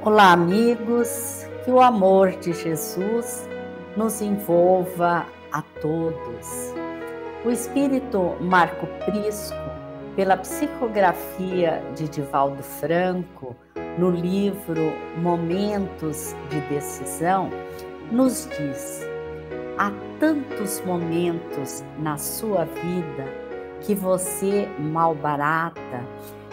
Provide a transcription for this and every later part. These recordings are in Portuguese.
Olá, amigos, que o amor de Jesus nos envolva a todos. O espírito Marco Prisco, pela psicografia de Divaldo Franco, no livro Momentos de Decisão, nos diz: há tantos momentos na sua vida que você malbarata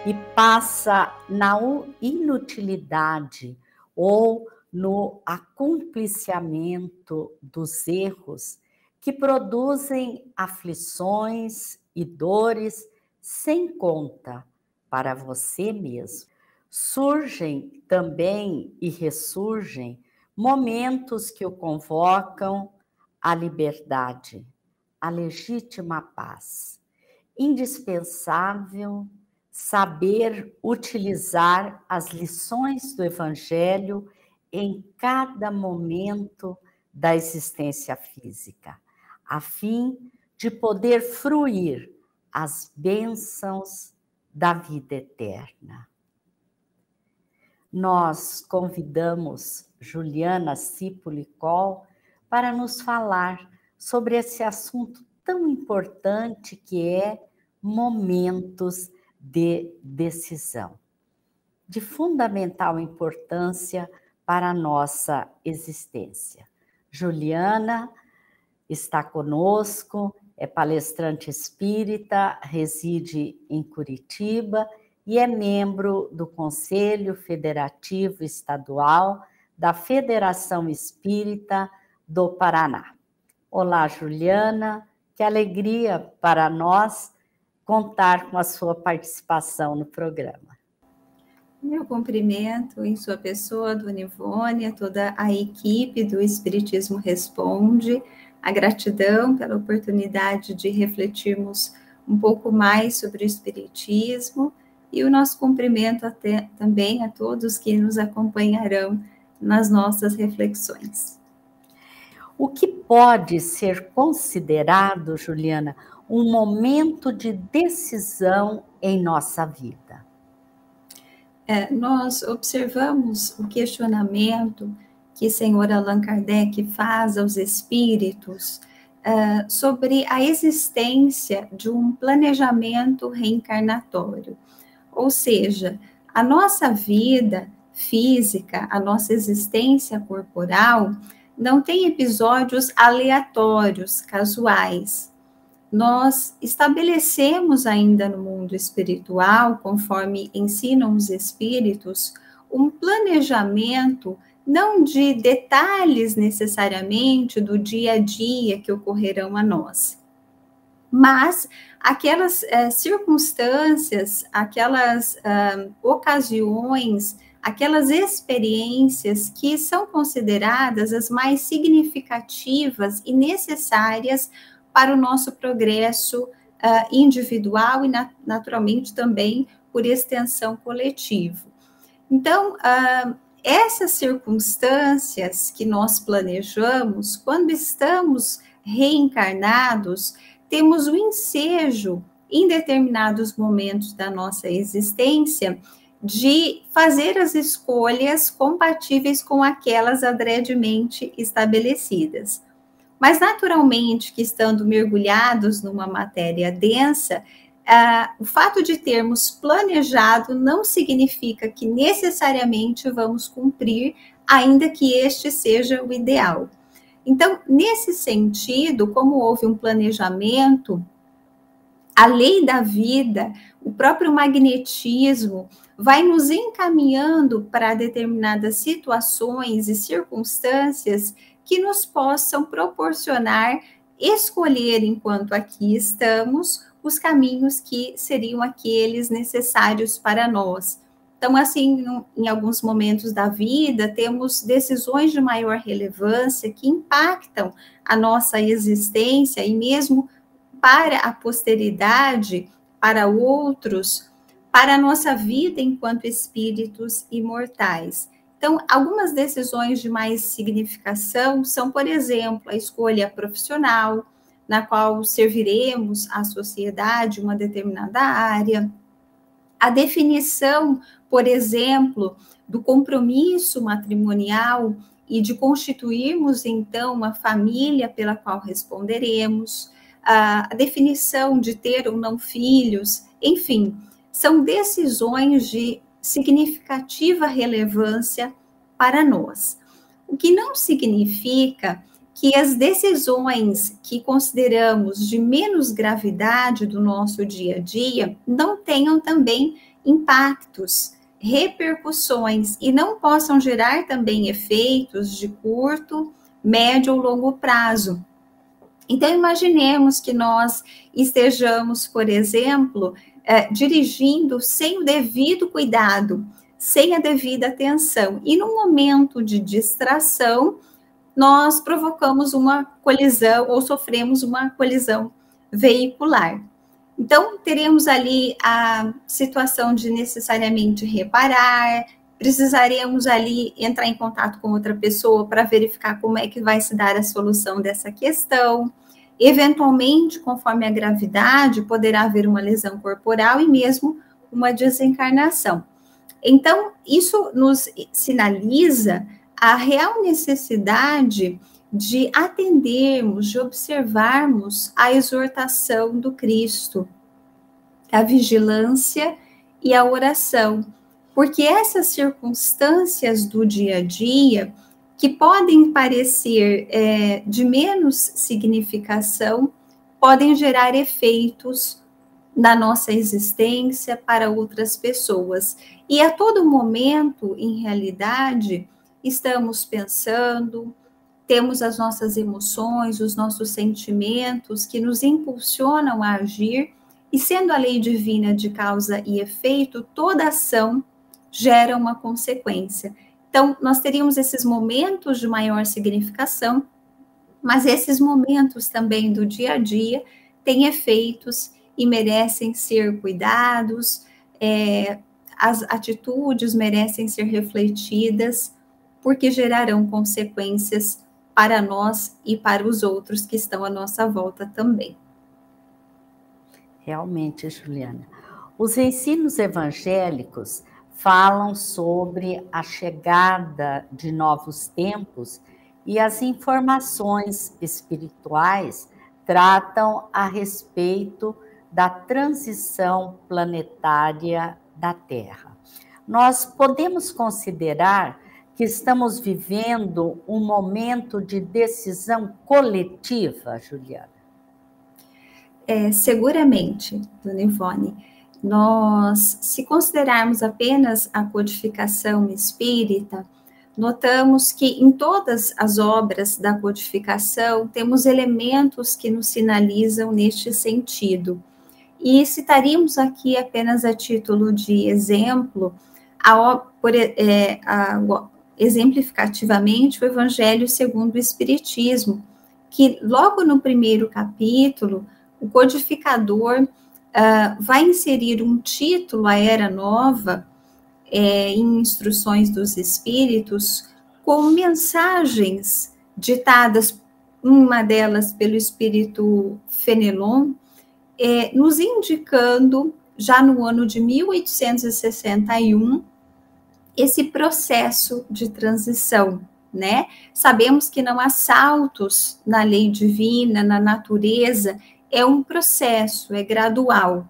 e passa na inutilidade ou no acumpliciamento dos erros que produzem aflições e dores sem conta para você mesmo. Surgem também e ressurgem momentos que o convocam à liberdade, à legítima paz. Indispensável saber utilizar as lições do Evangelho em cada momento da existência física, a fim de poder fruir as bênçãos da vida eterna. Nós convidamos Juliana Cipolicol para nos falar sobre esse assunto tão importante que é momentos de decisão, de fundamental importância para a nossa existência. Juliana está conosco, é palestrante espírita, reside em Curitiba e é membro do Conselho Federativo Estadual da Federação Espírita do Paraná. Olá, Juliana, que alegria para nós contar com a sua participação no programa. Meu cumprimento em sua pessoa, Dona Ivone, a toda a equipe do Espiritismo Responde, a gratidão pela oportunidade de refletirmos um pouco mais sobre o Espiritismo e o nosso cumprimento também a todos que nos acompanharão nas nossas reflexões. O que pode ser considerado, Juliana, um momento de decisão em nossa vida? Nós observamos o questionamento que o senhor Allan Kardec faz aos espíritos sobre a existência de um planejamento reencarnatório. Ou seja, a nossa vida física, a nossa existência corporal, não tem episódios aleatórios, casuais. Nós estabelecemos ainda no mundo espiritual, conforme ensinam os espíritos, um planejamento não de detalhes necessariamente do dia a dia que ocorrerão a nós, mas aquelas circunstâncias, aquelas ocasiões, aquelas experiências que são consideradas as mais significativas e necessárias para o nosso progresso individual e, naturalmente, também por extensão coletivo. Então, essas circunstâncias que nós planejamos, quando estamos reencarnados, temos o ensejo, em determinados momentos da nossa existência, de fazer as escolhas compatíveis com aquelas adredemente estabelecidas. Mas, naturalmente, que estando mergulhados numa matéria densa, o fato de termos planejado não significa que necessariamente vamos cumprir, ainda que este seja o ideal. Então, nesse sentido, como houve um planejamento, a lei da vida, o próprio magnetismo, vai nos encaminhando para determinadas situações e circunstâncias que nos possam proporcionar escolher, enquanto aqui estamos, os caminhos que seriam aqueles necessários para nós. Então, assim, em alguns momentos da vida, temos decisões de maior relevância que impactam a nossa existência e mesmo para a posteridade, para outros, para a nossa vida enquanto espíritos imortais. Então, algumas decisões de mais significação são, por exemplo, a escolha profissional, na qual serviremos à sociedade uma determinada área, A definição, por exemplo, do compromisso matrimonial e de constituirmos, então, uma família pela qual responderemos, a definição de ter ou não filhos, enfim, são decisões de significativa relevância para nós. O que não significa que as decisões que consideramos de menos gravidade do nosso dia a dia não tenham também impactos, repercussões e não possam gerar também efeitos de curto, médio ou longo prazo. Então, imaginemos que nós estejamos, por exemplo, dirigindo sem o devido cuidado, sem a devida atenção, e no momento de distração, nós provocamos uma colisão ou sofremos uma colisão veicular. Então, teremos ali a situação de necessariamente reparar, precisaremos ali entrar em contato com outra pessoa para verificar como é que vai se dar a solução dessa questão. Eventualmente, conforme a gravidade, poderá haver uma lesão corporal e mesmo uma desencarnação. Então, isso nos sinaliza a real necessidade de atendermos, de observarmos a exortação do Cristo, a vigilância e a oração, porque essas circunstâncias do dia a dia, que podem parecer de menos significação, podem gerar efeitos na nossa existência para outras pessoas. E a todo momento, em realidade, estamos pensando, temos as nossas emoções, os nossos sentimentos que nos impulsionam a agir, e sendo a lei divina de causa e efeito, toda ação gera uma consequência. Então, nós teríamos esses momentos de maior significação, mas esses momentos também do dia a dia têm efeitos e merecem ser cuidados, as atitudes merecem ser refletidas, porque gerarão consequências para nós e para os outros que estão à nossa volta também. Realmente, Juliana. Os ensinos evangélicos falam sobre a chegada de novos tempos e as informações espirituais tratam a respeito da transição planetária da Terra. Nós podemos considerar que estamos vivendo um momento de decisão coletiva, Juliana? Seguramente, dona Ivone. Nós, se considerarmos apenas a codificação espírita, notamos que em todas as obras da codificação temos elementos que nos sinalizam neste sentido. E citaríamos aqui apenas a título de exemplo, exemplificativamente o Evangelho segundo o Espiritismo, que logo no primeiro capítulo, o codificador vai inserir um título à Era Nova, em Instruções dos Espíritos, com mensagens ditadas, uma delas pelo Espírito Fenelon, nos indicando, já no ano de 1861, esse processo de transição, né? Sabemos que não há saltos na lei divina, na natureza, é um processo, é gradual.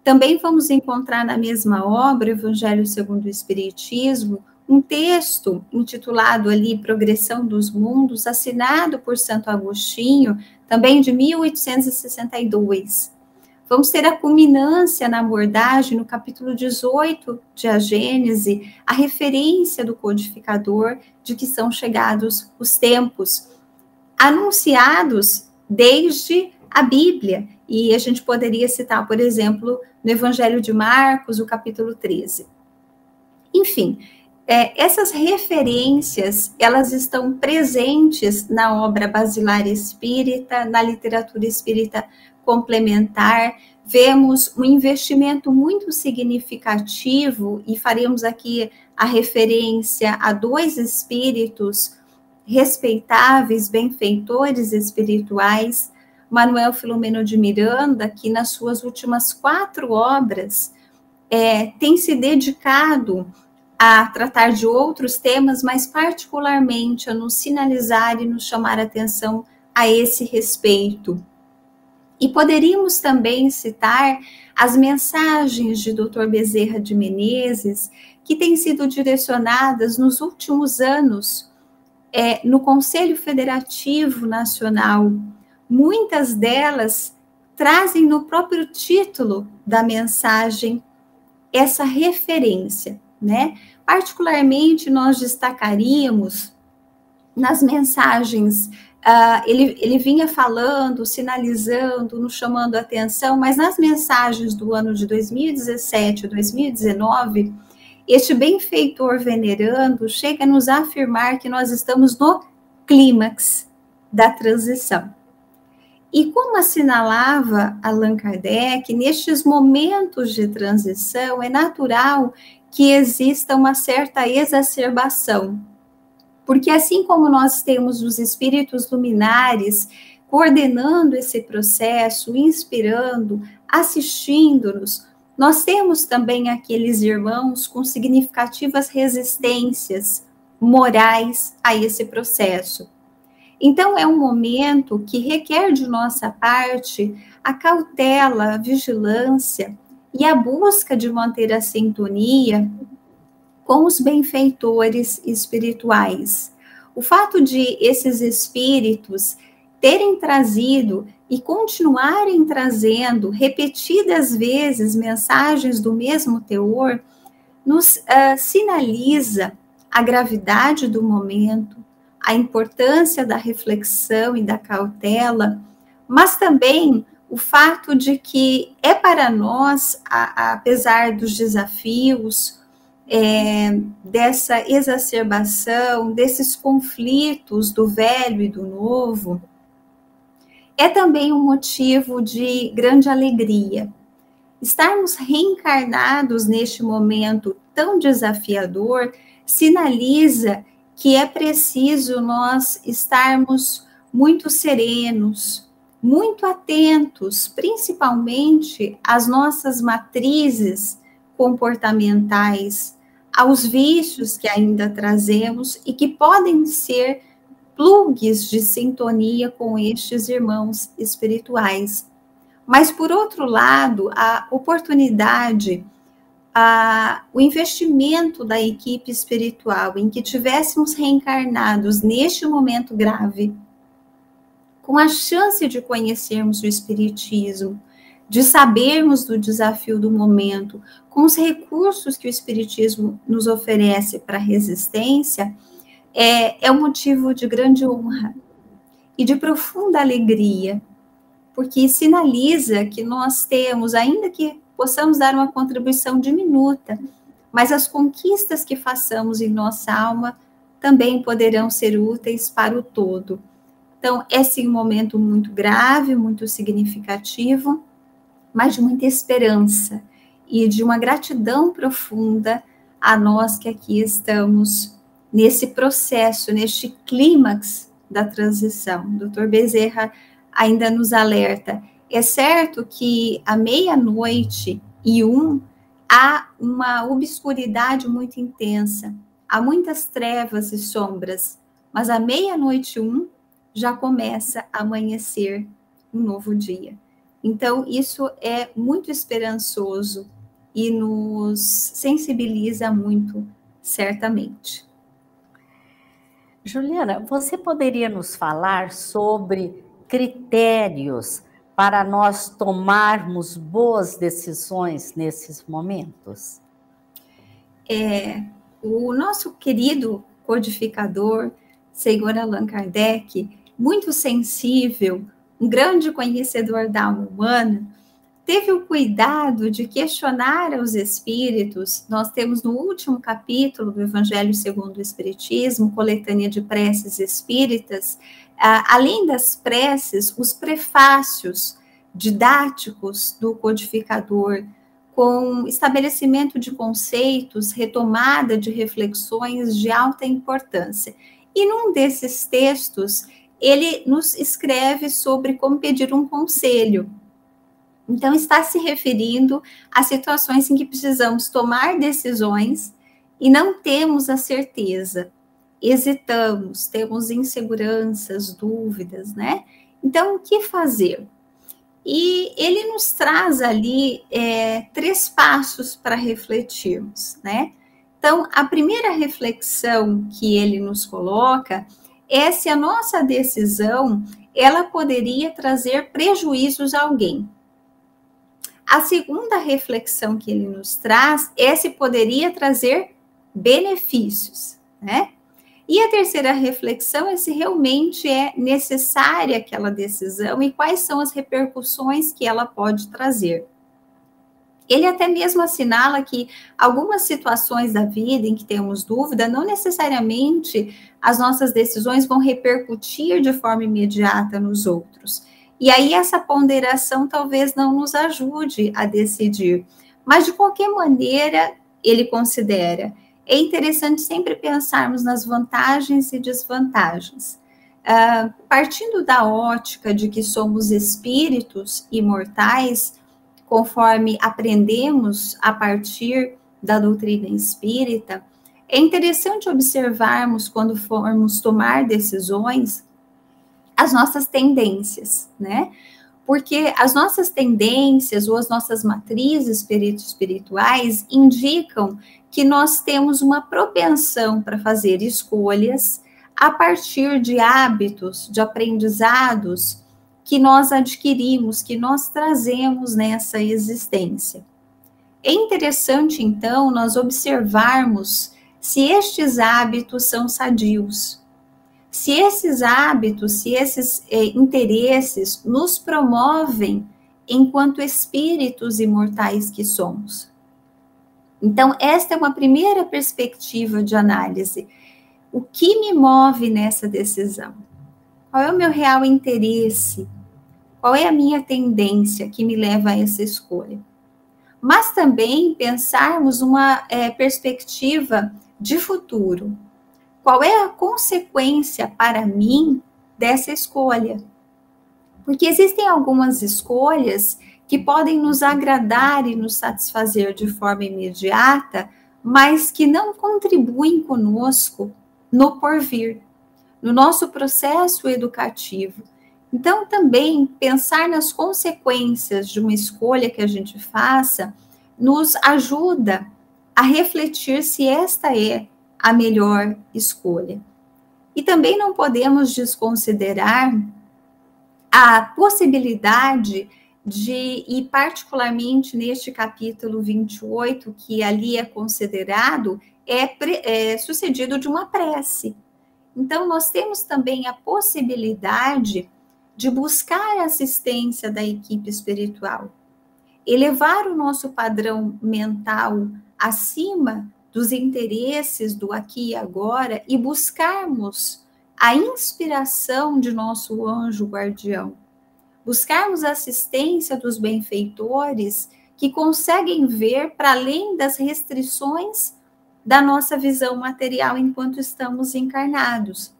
Também vamos encontrar na mesma obra, Evangelho segundo o Espiritismo, um texto intitulado ali Progressão dos Mundos, assinado por Santo Agostinho, também de 1862. Vamos ter a culminância na abordagem, no capítulo 18 de A Gênese, a referência do codificador de que são chegados os tempos, anunciados desde a Bíblia. E a gente poderia citar, por exemplo, no Evangelho de Marcos, o capítulo 13. Enfim, essas referências, elas estão presentes na obra basilar espírita, na literatura espírita complementar. Vemos um investimento muito significativo, e faremos aqui a referência a dois espíritos respeitáveis, benfeitores espirituais, Manuel Filomeno de Miranda, que nas suas últimas 4 obras tem se dedicado a tratar de outros temas, mas particularmente a nos sinalizar e nos chamar a atenção a esse respeito. E poderíamos também citar as mensagens de Dr. Bezerra de Menezes, que têm sido direcionadas nos últimos anos no Conselho Federativo Nacional. Muitas delas trazem no próprio título da mensagem essa referência, né? Particularmente, nós destacaríamos nas mensagens, ele vinha falando, sinalizando, nos chamando a atenção, mas nas mensagens do ano de 2017 e 2019, este benfeitor venerando chega a nos afirmar que nós estamos no clímax da transição. E como assinalava Allan Kardec, nestes momentos de transição, é natural que exista uma certa exacerbação, porque assim como nós temos os espíritos luminares coordenando esse processo, inspirando, assistindo-nos, nós temos também aqueles irmãos com significativas resistências morais a esse processo. Então, é um momento que requer de nossa parte a cautela, a vigilância e a busca de manter a sintonia com os benfeitores espirituais. O fato de esses espíritos terem trazido e continuarem trazendo repetidas vezes mensagens do mesmo teor, nos sinaliza a gravidade do momento, a importância da reflexão e da cautela, mas também o fato de que é para nós, apesar dos desafios, dessa exacerbação, desses conflitos do velho e do novo, é também um motivo de grande alegria. Estarmos reencarnados neste momento tão desafiador sinaliza que é preciso nós estarmos muito serenos, muito atentos, principalmente às nossas matrizes comportamentais, aos vícios que ainda trazemos e que podem ser plugs de sintonia com estes irmãos espirituais. Mas, por outro lado, a oportunidade, o investimento da equipe espiritual em que tivéssemos reencarnados neste momento grave, com a chance de conhecermos o Espiritismo, de sabermos do desafio do momento, com os recursos que o Espiritismo nos oferece para a resistência, é um motivo de grande honra e de profunda alegria, porque sinaliza que nós temos, ainda que possamos dar uma contribuição diminuta, mas as conquistas que façamos em nossa alma também poderão ser úteis para o todo. Então, é sim um momento muito grave, muito significativo, mas de muita esperança e de uma gratidão profunda a nós que aqui estamos nesse processo, neste clímax da transição. O Dr. Bezerra ainda nos alerta. É certo que à 00:01 há uma obscuridade muito intensa, há muitas trevas e sombras, mas à 00:01 já começa a amanhecer um novo dia. Então, isso é muito esperançoso e nos sensibiliza muito, certamente. Juliana, você poderia nos falar sobre critérios para nós tomarmos boas decisões nesses momentos? O nosso querido codificador, Senhor Allan Kardec, muito sensível, um grande conhecedor da alma humana, teve o cuidado de questionar aos espíritos. Nós temos no último capítulo do Evangelho segundo o Espiritismo, coletânea de preces espíritas, além das preces, os prefácios didáticos do codificador, com estabelecimento de conceitos, retomada de reflexões de alta importância. E num desses textos, ele nos escreve sobre como pedir um conselho. Então, está se referindo a situações em que precisamos tomar decisões e não temos a certeza, hesitamos, temos inseguranças, dúvidas, né? Então, o que fazer? E ele nos traz ali 3 passos para refletirmos, né? Então, a primeira reflexão que ele nos coloca é se a nossa decisão ela poderia trazer prejuízos a alguém. A segunda reflexão que ele nos traz é se poderia trazer benefícios, né? E a terceira reflexão é se realmente é necessária aquela decisão e quais são as repercussões que ela pode trazer. Ele até mesmo assinala que algumas situações da vida em que temos dúvida, não necessariamente as nossas decisões vão repercutir de forma imediata nos outros. E aí essa ponderação talvez não nos ajude a decidir. Mas de qualquer maneira, ele considera, é interessante sempre pensarmos nas vantagens e desvantagens. Partindo da ótica de que somos espíritos imortais, conforme aprendemos a partir da doutrina espírita, é interessante observarmos, quando formos tomar decisões, as nossas tendências, né? Porque as nossas tendências ou as nossas matrizes espirituais indicam que nós temos uma propensão para fazer escolhas a partir de hábitos, de aprendizados que nós adquirimos, que nós trazemos nessa existência. É interessante, então, nós observarmos se estes hábitos são sadios, se esses hábitos, se esses interesses nos promovem enquanto espíritos imortais que somos. Então, esta é uma primeira perspectiva de análise. O que me move nessa decisão? Qual é o meu real interesse? Qual é a minha tendência que me leva a essa escolha? Mas também pensarmos uma perspectiva de futuro. Qual é a consequência para mim dessa escolha? Porque existem algumas escolhas que podem nos agradar e nos satisfazer de forma imediata, mas que não contribuem conosco no porvir, no nosso processo educativo. Então, também pensar nas consequências de uma escolha que a gente faça nos ajuda a refletir se esta é a melhor escolha. E também não podemos desconsiderar a possibilidade de, e particularmente neste capítulo 28, que ali é considerado, sucedido de uma prece. Então, nós temos também a possibilidade de buscar a assistência da equipe espiritual, elevar o nosso padrão mental acima dos interesses do aqui e agora e buscarmos a inspiração de nosso anjo guardião, buscarmos a assistência dos benfeitores que conseguem ver para além das restrições da nossa visão material enquanto estamos encarnados.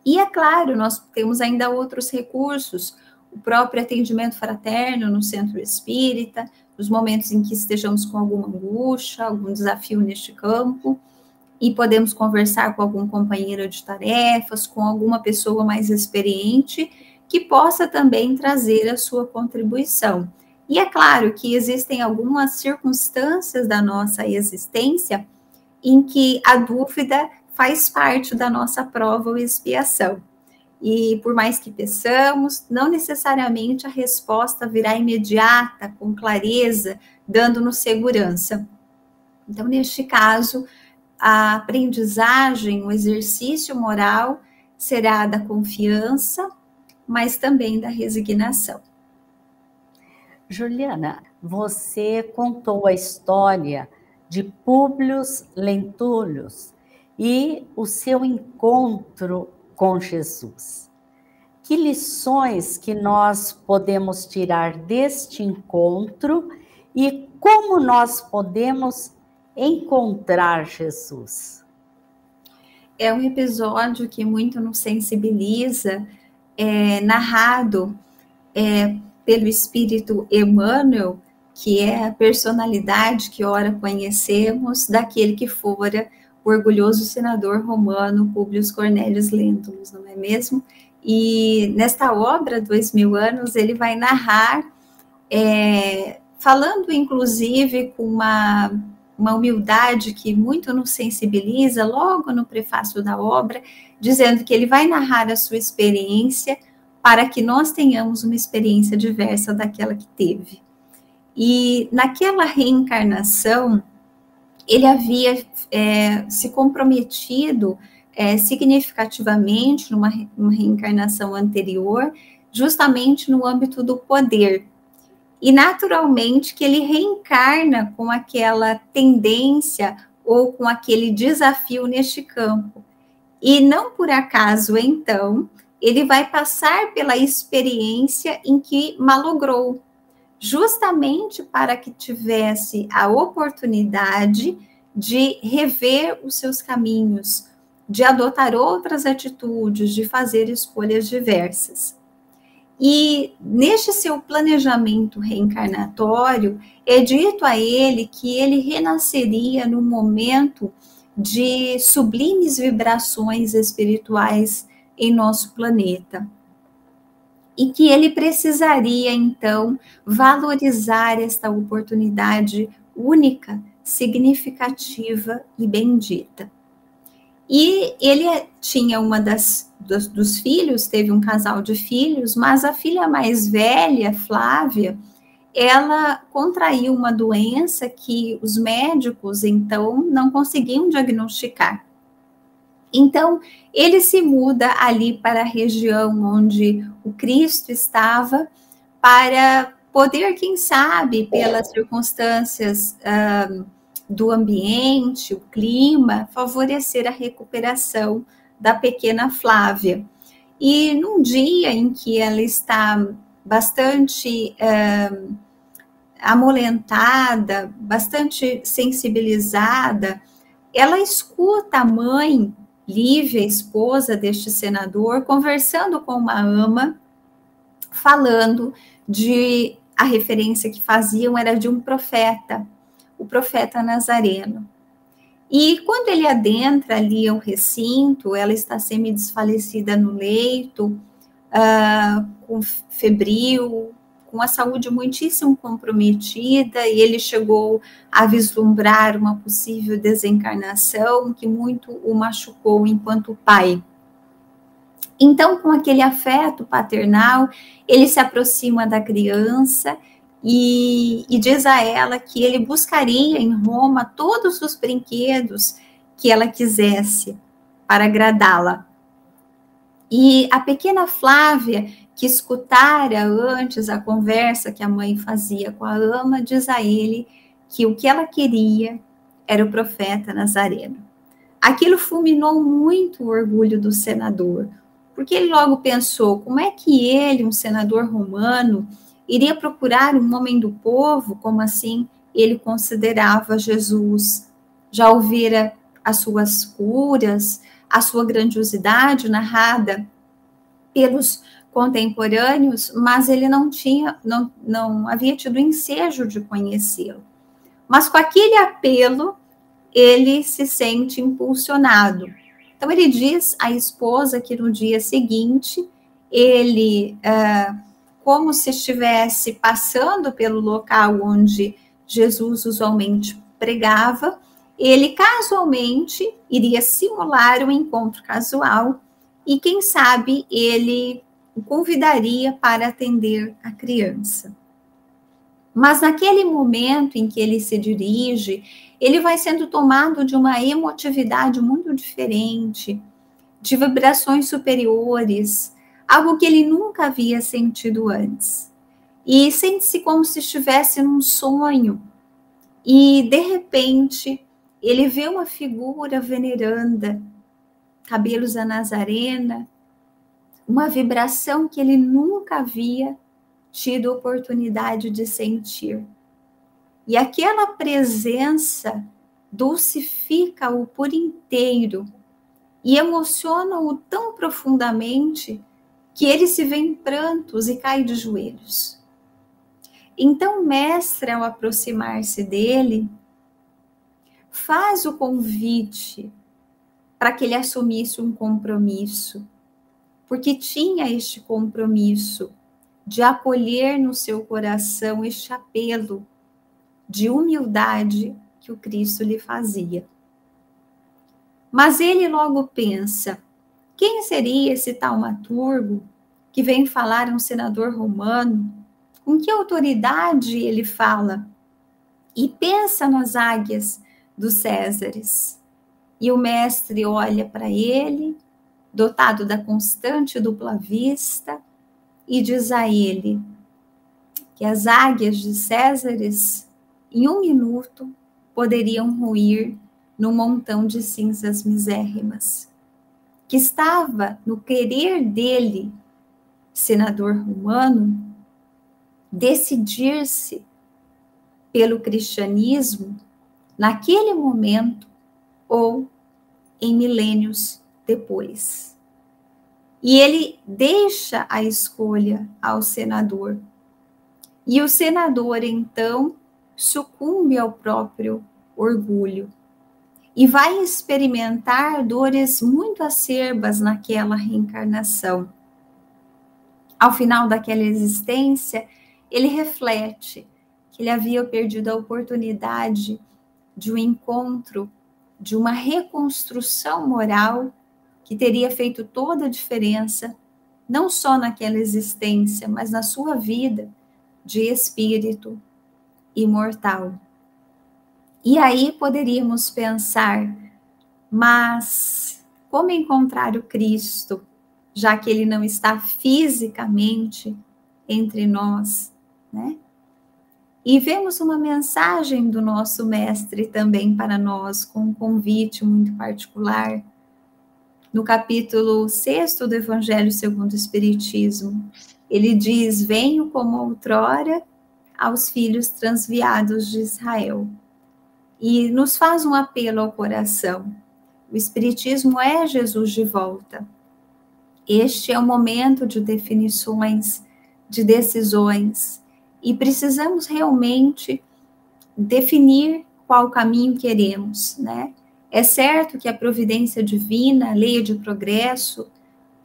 E é claro, nós temos ainda outros recursos, o próprio atendimento fraterno no centro espírita, nos momentos em que estejamos com alguma angústia, algum desafio neste campo, e podemos conversar com algum companheiro de tarefas, com alguma pessoa mais experiente, que possa também trazer a sua contribuição. E é claro que existem algumas circunstâncias da nossa existência em que a dúvida faz parte da nossa prova ou expiação. E por mais que peçamos, não necessariamente a resposta virá imediata, com clareza, dando-nos segurança. Então, neste caso, a aprendizagem, o exercício moral será da confiança, mas também da resignação. Juliana, você contou a história de Públio Lentulio e o seu encontro com Jesus. Que lições que nós podemos tirar deste encontro e como nós podemos encontrar Jesus? É um episódio que muito nos sensibiliza, narrado pelo Espírito Emmanuel, que é a personalidade que ora conhecemos daquele que fora o orgulhoso senador romano Publio Cornelius Lentulus, não é mesmo? E nesta obra, 2000 anos, ele vai narrar, falando inclusive com uma humildade que muito nos sensibiliza, logo no prefácio da obra, dizendo que ele vai narrar a sua experiência para que nós tenhamos uma experiência diversa daquela que teve. E naquela reencarnação, ele havia se comprometido significativamente numa reencarnação anterior, justamente no âmbito do poder. E naturalmente que ele reencarna com aquela tendência ou com aquele desafio neste campo. E não por acaso, então, ele vai passar pela experiência em que malogrou, justamente para que tivesse a oportunidade de rever os seus caminhos, de adotar outras atitudes, de fazer escolhas diversas. E neste seu planejamento reencarnatório, é dito a ele que ele renasceria no momento de sublimes vibrações espirituais em nosso planeta. E que ele precisaria, então, valorizar esta oportunidade única, significativa e bendita. E ele tinha dos filhos, teve um casal de filhos, mas a filha mais velha, Flávia, ela contraiu uma doença que os médicos, então, não conseguiam diagnosticar. Então, ele se muda ali para a região onde o Cristo estava, para poder, quem sabe, pelas circunstâncias do ambiente, o clima, favorecer a recuperação da pequena Flávia. E num dia em que ela está bastante amolentada, bastante sensibilizada, ela escuta a mãe, Lívia, esposa deste senador, conversando com uma ama, falando a referência que faziam era de um profeta, o profeta Nazareno. E quando ele adentra ali ao recinto, ela está semi-desfalecida no leito, com febril, com a saúde muitíssimo comprometida, e ele chegou a vislumbrar uma possível desencarnação que muito o machucou enquanto pai. Então, com aquele afeto paternal, ele se aproxima da criança e diz a ela que ele buscaria em Roma todos os brinquedos que ela quisesse para agradá-la. E a pequena Flávia, que escutara antes a conversa que a mãe fazia com a ama, diz a ele que o que ela queria era o profeta Nazareno. Aquilo fulminou muito o orgulho do senador, porque ele logo pensou, como é que ele, um senador romano, iria procurar um homem do povo? Como assim ele considerava Jesus? Já ouvira as suas curas, a sua grandiosidade narrada pelos contemporâneos, mas ele não havia tido ensejo de conhecê-lo. Mas com aquele apelo, ele se sente impulsionado. Então ele diz à esposa que no dia seguinte, ele, como se estivesse passando pelo local onde Jesus usualmente pregava, ele casualmente iria simular um encontro casual e, quem sabe, ele o convidaria para atender a criança. Mas naquele momento em que ele se dirige, ele vai sendo tomado de uma emotividade muito diferente, de vibrações superiores, algo que ele nunca havia sentido antes. E sente-se como se estivesse num sonho. E, de repente, ele vê uma figura veneranda, cabelos a Nazarena, uma vibração que ele nunca havia tido oportunidade de sentir. E aquela presença dulcifica-o por inteiro e emociona-o tão profundamente que ele se vê em prantos e cai de joelhos. Então o mestre, ao aproximar-se dele, faz o convite para que ele assumisse um compromisso, porque tinha este compromisso de acolher no seu coração este apelo de humildade que o Cristo lhe fazia. Mas ele logo pensa, quem seria esse taumaturgo que vem falar a um senador romano? Com que autoridade ele fala? E pensa nas águias dos Césares. E o mestre olha para ele, dotado da constante dupla vista, e diz a ele que as águias de Césares, em 1 minuto, poderiam ruir num montão de cinzas misérrimas, que estava no querer dele, senador romano, decidir-se pelo cristianismo naquele momento ou em milênios depois. E ele deixa a escolha ao senador. E o senador, então, sucumbe ao próprio orgulho e vai experimentar dores muito acerbas naquela reencarnação. Ao final daquela existência, ele reflete que ele havia perdido a oportunidade de um encontro, de uma reconstrução moral que teria feito toda a diferença, não só naquela existência, mas na sua vida de espírito imortal. E aí poderíamos pensar, mas como encontrar o Cristo, já que ele não está fisicamente entre nós, né? E vemos uma mensagem do nosso mestre também para nós, com um convite muito particular, no capítulo 6 do Evangelho segundo o Espiritismo. Ele diz, venho como outrora aos filhos transviados de Israel. E nos faz um apelo ao coração. O Espiritismo é Jesus de volta. Este é o momento de definições, de decisões, e precisamos realmente definir qual caminho queremos, né? É certo que a providência divina, a lei de progresso,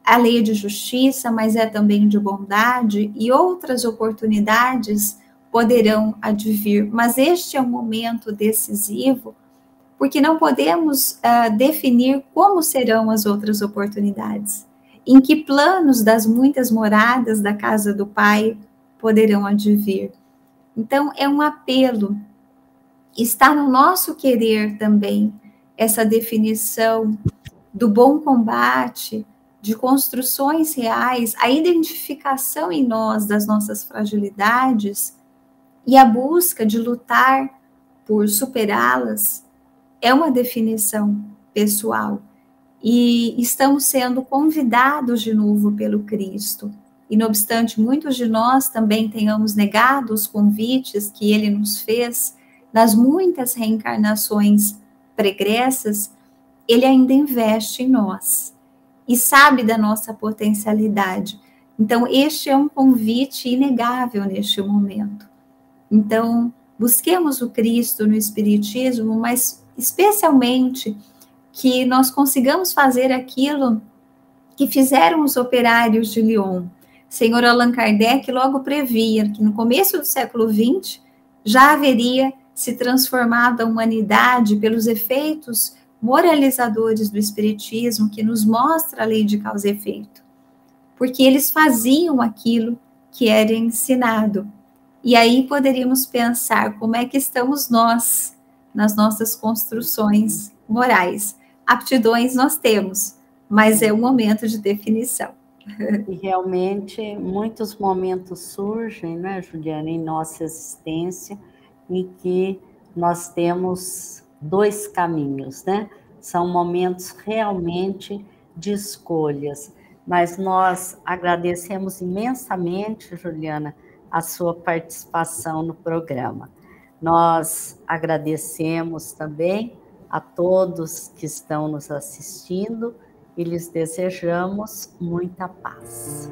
a lei de justiça, mas é também de bondade, e outras oportunidades poderão advir, mas este é um momento decisivo, porque não podemos definir como serão as outras oportunidades, em que planos das muitas moradas da casa do Pai poderão advir. Então, é um apelo, está no nosso querer também, essa definição do bom combate, de construções reais, a identificação em nós das nossas fragilidades e a busca de lutar por superá-las, é uma definição pessoal. E estamos sendo convidados de novo pelo Cristo. E, não obstante, muitos de nós também tenhamos negado os convites que ele nos fez nas muitas reencarnações pregressas, ele ainda investe em nós e sabe da nossa potencialidade. Então, este é um convite inegável neste momento. Então, busquemos o Cristo no Espiritismo, mas especialmente que nós consigamos fazer aquilo que fizeram os operários de Lyon. Senhor Allan Kardec logo previa que no começo do século XX já haveria se transformado a humanidade pelos efeitos moralizadores do Espiritismo, que nos mostra a lei de causa e efeito. Porque eles faziam aquilo que era ensinado. E aí poderíamos pensar como é que estamos nós nas nossas construções morais. Aptidões nós temos, mas é um momento de definição. E realmente muitos momentos surgem, né, Juliana, em nossa existência, em que nós temos 2 caminhos, né? São momentos realmente de escolhas. Mas nós agradecemos imensamente, Juliana, a sua participação no programa. Nós agradecemos também a todos que estão nos assistindo e lhes desejamos muita paz.